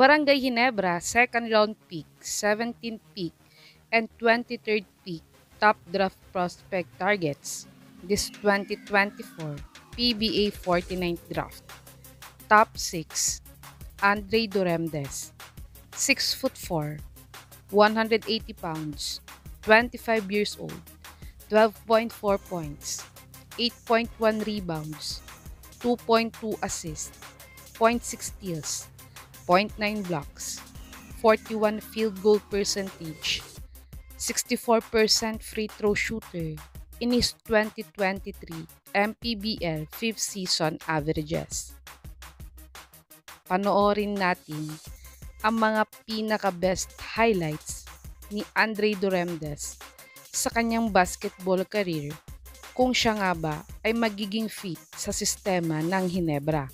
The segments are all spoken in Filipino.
Barangay Ginebra, second round pick, 17th pick, and 23rd pick, top draft prospect targets. This 2024 PBA 49th draft. Top 6, Andre Doremdes, 6'4", 180 pounds, 25 years old, 12.4 points, 8.1 rebounds, 2.2 assists, 0.6 steals, 0.9 blocks, 41 field goal percentage, 64% free throw shooter in his 2023 MPBL 5th season averages. Panoorin natin ang mga pinaka-best highlights ni Andre Doremdes sa kanyang basketball career kung siya nga ba ay magiging fit sa sistema ng Ginebra.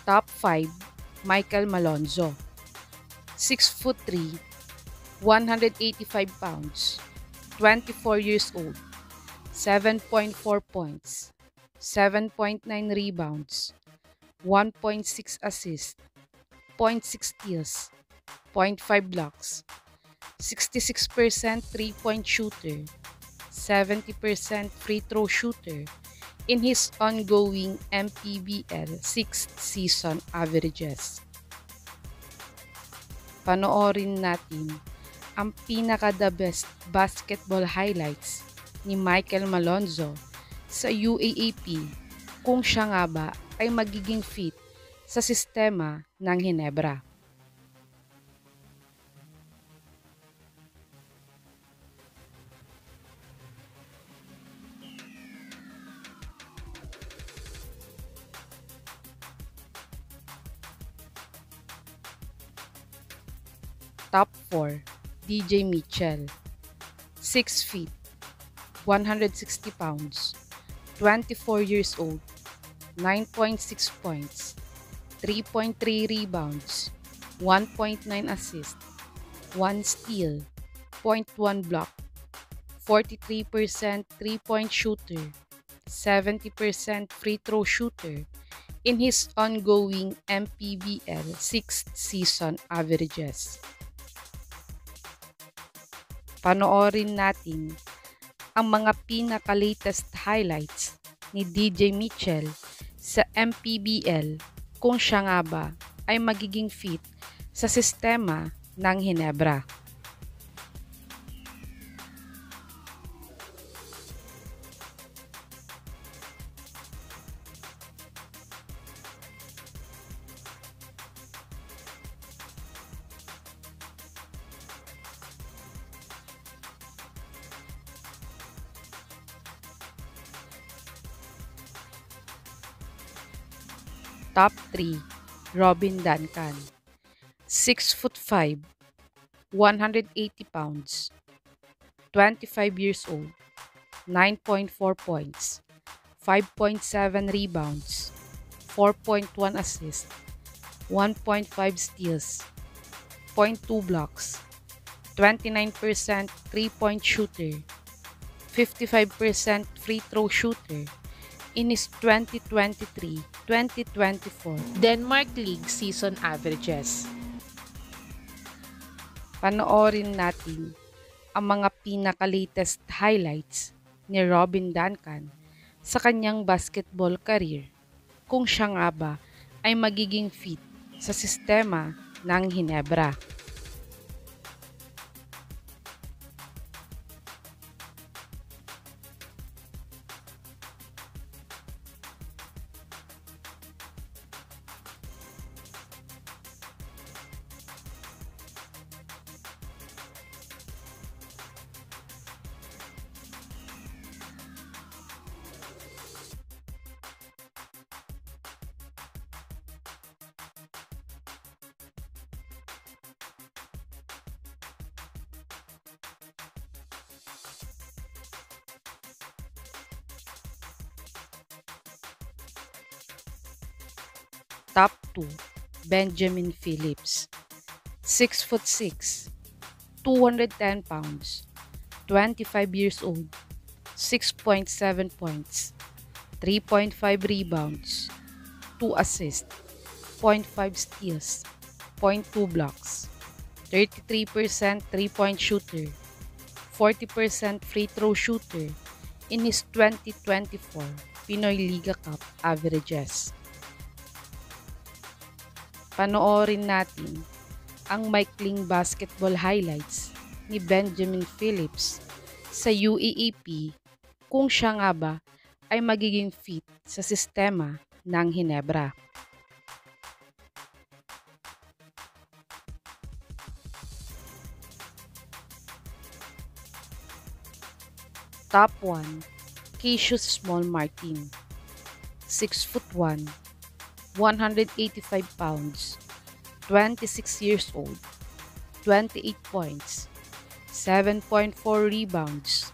Top 5, Michael Malonzo, 6'3", 185 pounds, 24 years old, 7.4 points, 7.9 rebounds, 1.6 assists, 0.6 steals, 0.5 blocks, 66% three-point shooter, 70% free throw shooter in his ongoing MPBL 6th season averages. Panoorin natin ang pinaka-the best basketball highlights ni Michael Malonzo sa UAAP kung siya nga ba ay magiging fit sa sistema ng Ginebra. Top 4, DJ Mitchell, 6 feet, 160 pounds, 24 years old, 9.6 points, 3.3 rebounds, 1.9 assists, 1 steal, 0.1 block, 43% three-point shooter, 70% free throw shooter in his ongoing MPBL 6th season averages. Panoorin natin ang mga pinaka-latest highlights ni DJ Mitchell sa MPBL kung siya nga ba ay magiging fit sa sistema ng Ginebra. Top 3, Robin Duncan, 6'5", 180 pounds, 25 years old, 9.4 points, 5.7 rebounds, 4.1 assists, 1.5 steals, 0.2 blocks, 29% three-point shooter, 55% free throw shooter in his 2023-2024 Denmark League season averages. Panoorin natin ang mga pinaka-latest highlights ni Robin Duncan sa kanyang basketball career kung siya nga ba ay magiging fit sa sistema ng Ginebra. 2, Benjamin Phillips. 6'6", 210 pounds, 25 years old, 6.7 points, 3.5 rebounds, 2 assists, 0.5 steals, 0.2 blocks, 33% three-point shooter, 40% free throw shooter in his 2024 Pinoy Liga Cup averages. Panoorin natin ang maikling basketball highlights ni Benjamin Phillips sa UAAP kung siya nga ba ay magiging fit sa sistema ng Hinebra. Top 1, Cassius Small Martin. 6'1", 185 pounds, 26 years old, 28 points, 7.4 rebounds,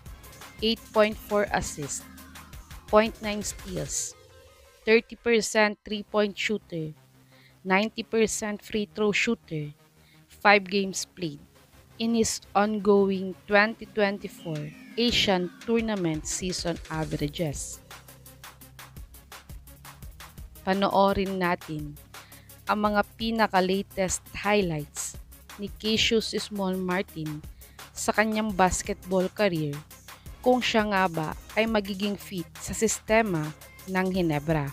8.4 assists, 0.9 steals, 30% three-point shooter, 90% free throw shooter, 5 games played in his ongoing 2024 Asian Tournament season averages. Panoorin natin ang mga pinaka-latest highlights ni Cassius Small Martin sa kanyang basketball career kung siya nga ba ay magiging fit sa sistema ng Hinebra.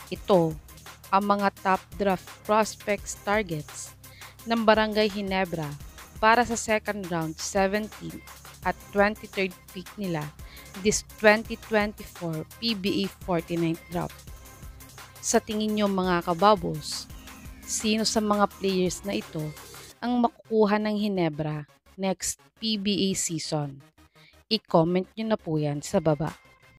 Ito ang mga top draft prospects targets ng Barangay Hinebra para sa second round 17th at 23rd pick nila this 2024 PBA 49th draft. Sa tingin nyo mga kababos, sino sa mga players na ito ang makukuha ng Hinebra next PBA season? I-comment nyo na po yan sa baba.